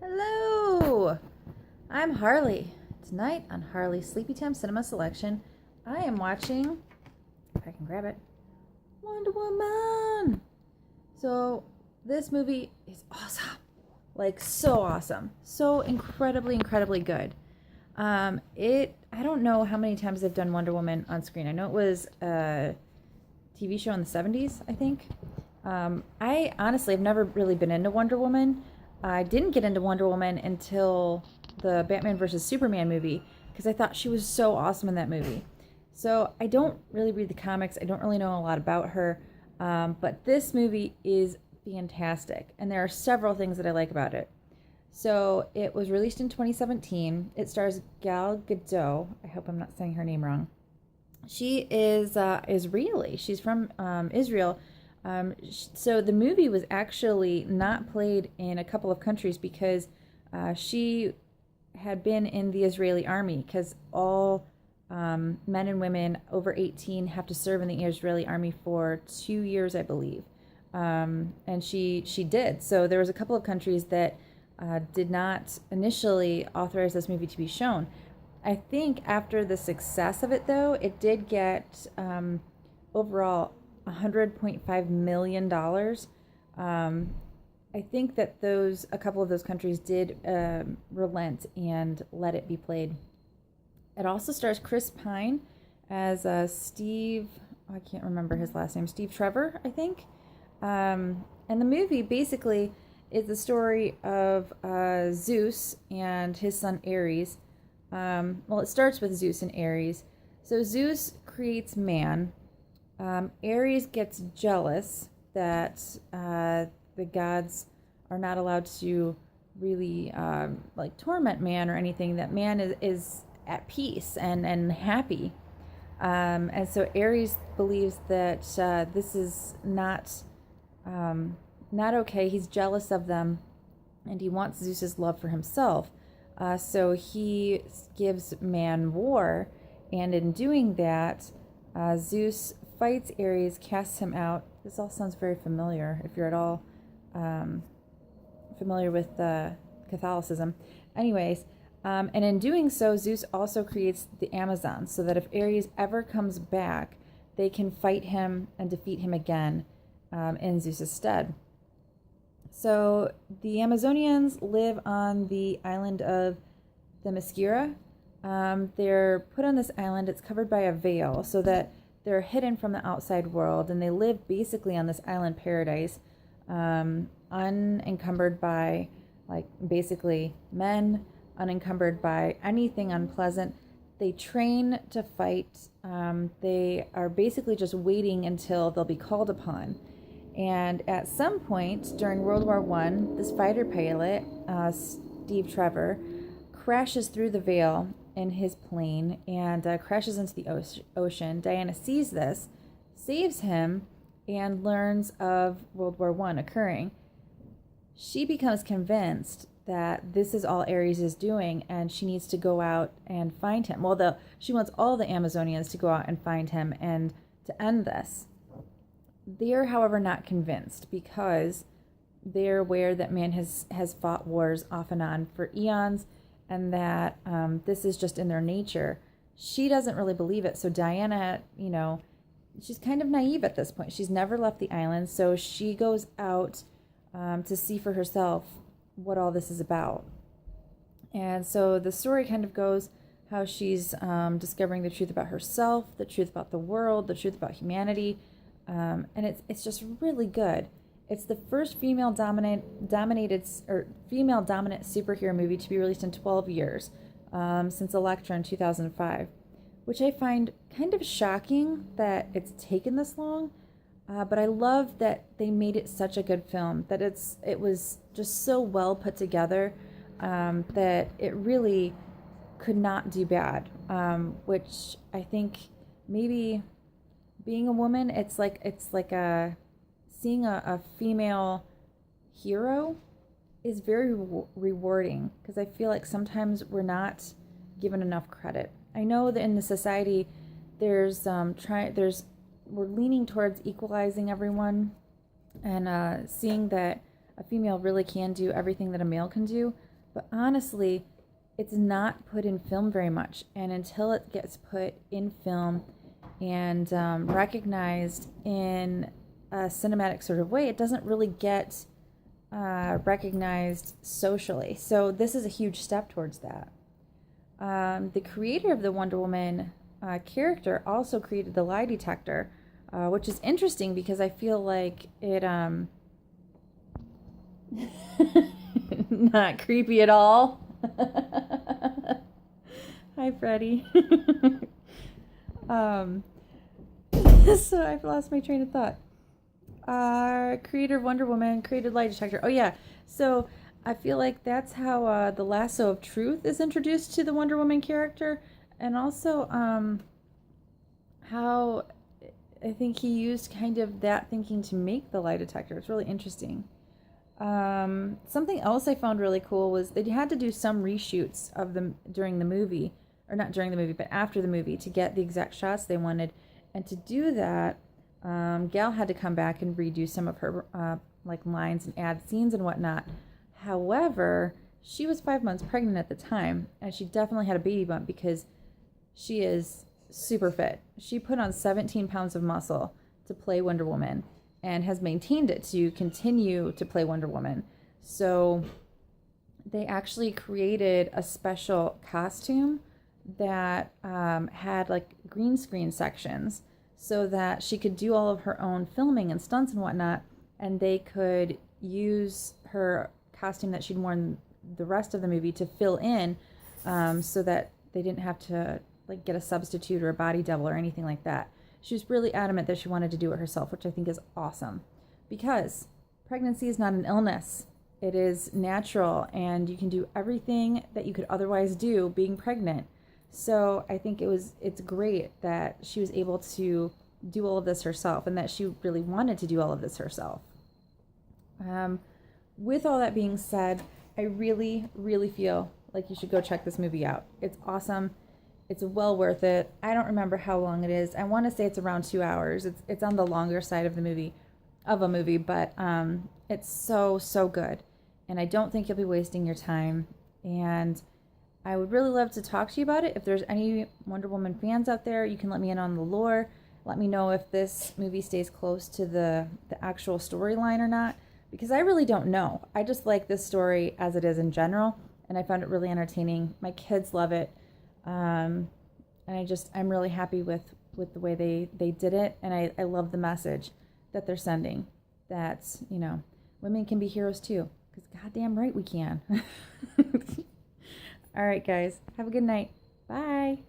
Hello! I'm Harley. Tonight on Harley's Sleepytime Cinema Selection, I am watching, if I can grab it, Wonder Woman! So, this movie is awesome. Like, so awesome. So incredibly, incredibly good. I don't know how many times they've done Wonder Woman on screen. I know it was a TV show in the 70s, I think. I honestly have never really been into Wonder Woman. I didn't get into Wonder Woman until the Batman vs. Superman movie because I thought she was so awesome in that movie. So I don't really read the comics. I don't really know a lot about her. But this movie is fantastic. And there are several things that I like about it. So it was released in 2017. It stars Gal Gadot. I hope I'm not saying her name wrong. She is Israeli. She's from Israel. So the movie was actually not played in a couple of countries because she had been in the Israeli army, because all men and women over 18 have to serve in the Israeli army for 2 years, I believe. And she did. So there was a couple of countries that did not initially authorize this movie to be shown. I think after the success of it, though, it did get overall $100.5 million. I think that a couple of those countries did relent and let it be played. It also stars Chris Pine as Steve, I can't remember his last name, Steve Trevor, I think. And the movie basically is the story of Zeus and his son Ares. Well, it starts with Zeus and Ares. So Zeus creates man. Ares gets jealous that the gods are not allowed to really like torment man or anything, that man is at peace and happy. And so Ares believes that this is not okay. He's jealous of them and he wants Zeus's love for himself. So he gives man war, and in doing that, Zeus fights Ares, casts him out. This all sounds very familiar if you're at all familiar with Catholicism. Anyways, and in doing so, Zeus also creates the Amazons, so that if Ares ever comes back, they can fight him and defeat him again in Zeus's stead. So the Amazonians live on the island of Themyscira. They're put on this island. It's covered by a veil so that they're hidden from the outside world, and they live basically on this island paradise, unencumbered by, like, basically men, unencumbered by anything unpleasant. They train to fight. They are basically just waiting until they'll be called upon. And at some point during World War I, this fighter pilot, Steve Trevor, crashes through the veil in his plane and crashes into the ocean. Diana sees this, saves him, and learns of World War I occurring. She becomes convinced that this is all Ares is doing, and she needs to go out and find him. Well, she wants all the Amazonians to go out and find him and to end this. They're, however, not convinced, because they're aware that man has fought wars off and on for eons, and that this is just in their nature. She doesn't really believe it. So Diana, she's kind of naive at this point. She's never left the island, so she goes out to see for herself what all this is about. And so the story kind of goes how she's discovering the truth about herself, the truth about the world, the truth about humanity. And it's just really good. It's the first female dominant superhero movie to be released in 12 years, since Elektra in 2005, which I find kind of shocking that it's taken this long. But I love that they made it such a good film, that it was just so well put together, that it really could not do bad. Which I think maybe, being a woman, it's like seeing a female hero is very rewarding, because I feel like sometimes we're not given enough credit. I know that in the society we're leaning towards equalizing everyone and seeing that a female really can do everything that a male can do. But honestly, it's not put in film very much. And until it gets put in film and recognized in a cinematic sort of way, it doesn't really get recognized socially. So this is a huge step towards that. The creator of the Wonder Woman character also created the lie detector, which is interesting because I feel like it not creepy at all. Hi, Freddy. So I've lost my train of thought. Creator of Wonder Woman created lie detector. Oh yeah, so I feel like that's how the lasso of truth is introduced to the Wonder Woman character, and also how I think he used kind of that thinking to make the lie detector. It's really interesting. Something else I found really cool was they had to do some reshoots of them during the movie, or not during the movie, but after the movie to get the exact shots they wanted. And to do that, Gal had to come back and redo some of her like lines and add scenes and whatnot. However, she was 5 months pregnant at the time, and she definitely had a baby bump because she is super fit. She put on 17 pounds of muscle to play Wonder Woman and has maintained it to continue to play Wonder Woman. So they actually created a special costume that had like green screen sections so that she could do all of her own filming and stunts and whatnot, and they could use her costume that she'd worn the rest of the movie to fill in, so that they didn't have to like get a substitute or a body double or anything like that. She was really adamant that she wanted to do it herself, which I think is awesome, because pregnancy is not an illness. It is natural, and you can do everything that you could otherwise do being pregnant. So I think it's great that she was able to do all of this herself, and that she really wanted to do all of this herself. With all that being said, I really, really feel like you should go check this movie out. It's awesome. It's well worth it. I don't remember how long it is. I want to say it's around 2 hours. It's on the longer side of a movie, but it's so good. And I don't think you'll be wasting your time. And I would really love to talk to you about it. If there's any Wonder Woman fans out there, you can let me in on the lore. Let me know if this movie stays close to the actual storyline or not, because I really don't know. I just like this story as it is in general, and I found it really entertaining. My kids love it. And I'm really happy with the way they did it, and I love the message that they're sending, that, women can be heroes too, because goddamn right we can. All right, guys, have a good night. Bye.